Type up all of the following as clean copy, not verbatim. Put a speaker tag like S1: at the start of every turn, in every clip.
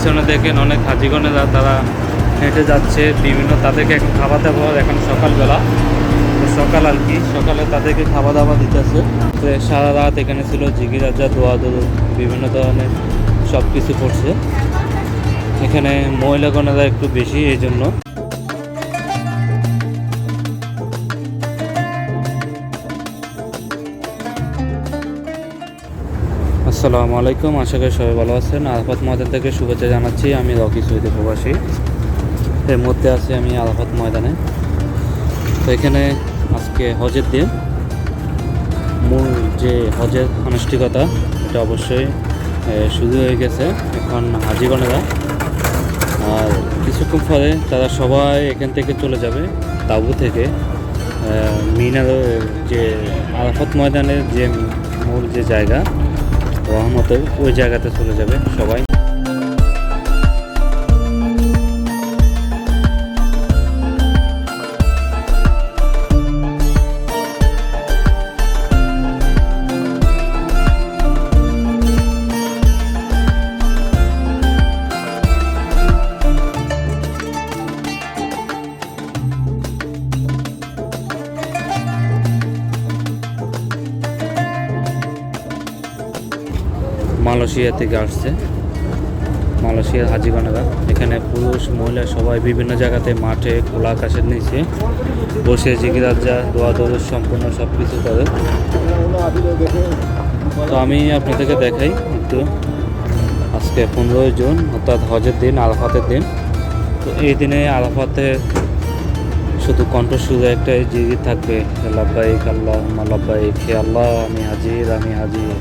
S1: পিছনে দেখেন অনেক হাজিগণেরা তারা হেঁটে যাচ্ছে বিভিন্ন, তাদেরকে এখন খাবার দাবার, এখন সকালবেলা, সকাল আর কি, সকালে তাদেরকে খাওয়া দাওয়া দিতেছে। তো সারা রাত এখানে ছিল জিগিরাজা, দোয়া দরুদ, বিভিন্ন ধরনের সব কিছু করছে। এখানে মহিলাগণেরা একটু বেশি, এই জন্য। আসসালামু আলাইকুম, আশা করি সবাই ভালো আছেন। আরাফাত ময়দান থেকে শুভেচ্ছা জানাচ্ছি। আমি রকি সৌদি প্রবাসী, এর মধ্যে আছি আমি আরাফাত ময়দানে। তো এখানে আজকে হজের দিন, মূল যে হজের আনুষ্ঠানিকতা এটা অবশ্যই শুরু হয়ে গেছে। এখন হাজিগণেরা, আর কিছুক্ষণ পরে তারা সবাই এখান থেকে চলে যাবে তাঁবু থেকে মিনার, যে আরাফাত ময়দানের যে মূল যে জায়গা রহমতের, ওই জায়গাতে চলে যাবে সবাই। মালয়েশিয়া থেকে আসছে, মালয়েশিয়ার হাজিগণেরা। এখানে পুরুষ মহিলা সবাই বিভিন্ন জায়গাতে মাঠে খোলা আকাশের নিচে বসে জিগিরাজা, দোয়া দরুদ সম্পূর্ণ সব কিছু করে। তো আমি আপনাদেরকে দেখাই একটু। আজকে 15 জুন, অর্থাৎ হজের দিন, আরাফাতের দিন। তো এই দিনে আরাফাতে শুধু কণ্ঠসুরে একটাই জিগির থাকবে, লাব্বাইক আল্লাহুম্মা লাব্বাইক, হে আল্লাহ আমি হাজির, আমি হাজির।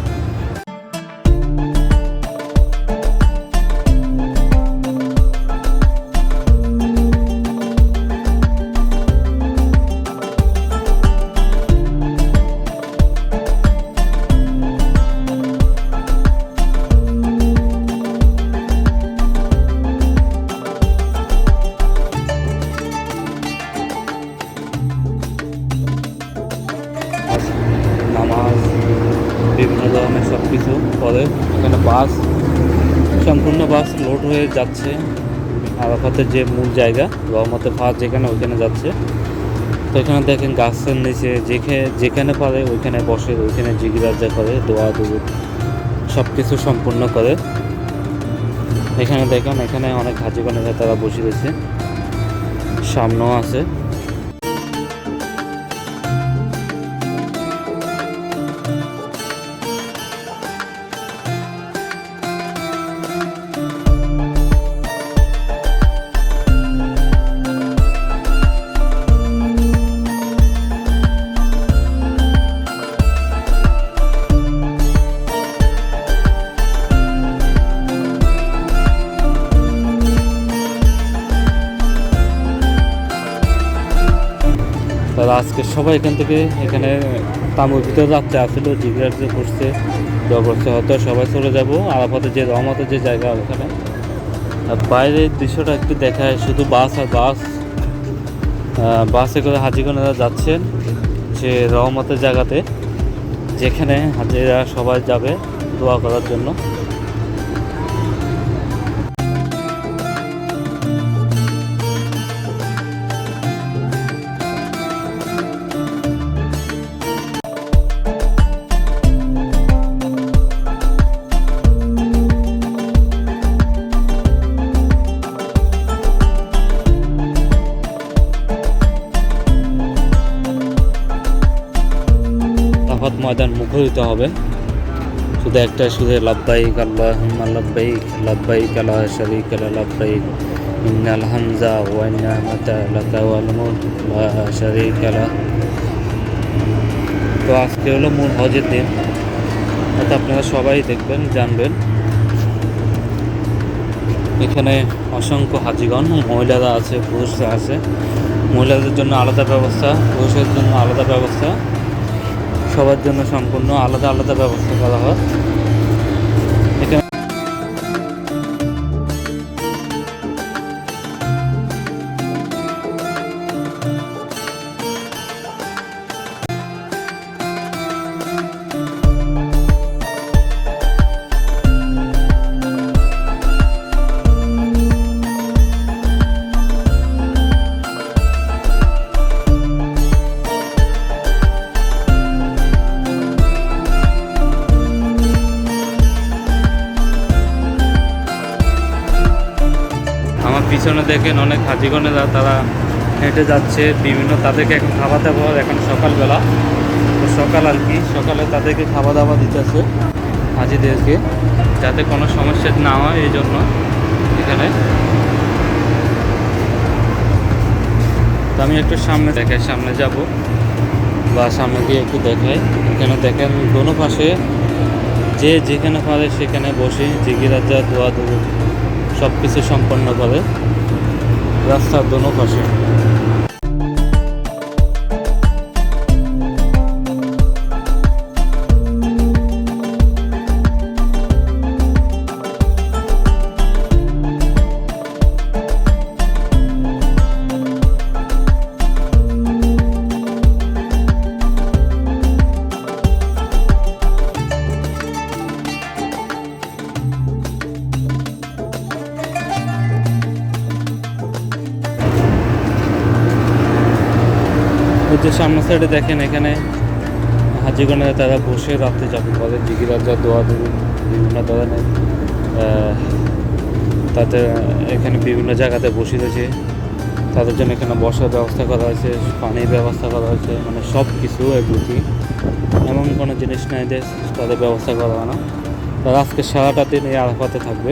S1: নামাজ, বিভিন্ন ধরনের সব কিছু পরে এখানে বাস, সম্পূর্ণ বাস লোড হয়ে যাচ্ছে আরাফাতের যে মূল জায়গা রহমতের ফাঁস যেখানে, ওইখানে যাচ্ছে। তো এখানে দেখেন গাছের নিচে যেখানে পারে ওইখানে বসে, ওইখানে জিগিরাজা করে, দোয়া দরুদ সব কিছু সম্পূর্ণ করে। এখানে দেখেন এখানে অনেক হাজিগণেরা তারা বসে রয়েছে, সামনেও আছে। তারা আজকে সবাই এখান থেকে, এখানে তাঁবুর ভিতরে রাত্রে আসছিল, জিজ্ঞাসা করছে, দোয়া করছে, হয়তো সবাই চলে যাব আরাফাতের যে রহমতের যে জায়গা ওখানে। আর বাইরের দৃশ্যটা একটু দেখায়, শুধু বাস আর বাস, বাসে করে হাজিগণেরা যাচ্ছেন যে রহমতের জায়গাতে, যেখানে হাজিরা সবাই যাবে দোয়া করার জন্য। আরাফাত ময়দান মুখরিত হবে শুধু একটা সুরে, লাব্বাইক আল্লাহুম্মা লাব্বাইক, লাব্বাইক লা শারীকা লাক লাব্বাইক, ইন্নাল হামজা ওয়া নি'মাতা লাকা ওয়াল মুলক লা শারীকা লাক। তো আজকে হলো মূল হজের দিন, এটা আপনারা সবাই দেখবেন, জানবেন। এখানে অসংখ্য হাজিগণ, মহিলারা আছে, পুরুষরা আছে। মহিলাদের জন্য আলাদা ব্যবস্থা, পুরুষের জন্য আলাদা ব্যবস্থা, সবার জন্য সম্পূর্ণ আলাদা আলাদা ব্যবস্থা করা হয়। এখানে পিছনে দেখেন অনেক হাজিগণেরা তারা হেঁটে যাচ্ছে বিভিন্ন, তাদেরকে এখন খাওয়া দাওয়া, এখন সকালবেলা, তো সকাল আর কি, সকালে তাদেরকে খাওয়া দাওয়া দিতেছে হাজিদেরকে, যাতে কোনো সমস্যা না হয় এই জন্য এখানে। তো আমি একটু সামনে দেখাই, সামনে যাব বা সামনে দিয়ে একটু দেখাই। এখানে দেখেন দোনো পাশে যে যেখানে পারে সেখানে বসে জিগিরাজা দোয়া দৌড় সব কিছু সম্পন্ন করে রাস্তার দোনো পাশে। ওই যে সামনের সাইডে দেখেন এখানে হাজিগণেরা তারা বসে রাত্রে যাপন করে, জিগিরাজা দোয়া দৌড় বিভিন্ন ধরনের তাদের এখানে বিভিন্ন জায়গাতে বসে রয়েছে, তাদের জন্য এখানে বসার ব্যবস্থা করা হয়েছে, পানির ব্যবস্থা করা হয়েছে, মানে সব কিছু এগুলি এমন কোনো জিনিস নাই যে তাদের ব্যবস্থা করা হয় না। তারা আজকে সারাটা দিন এই আরাফাতে থাকবে।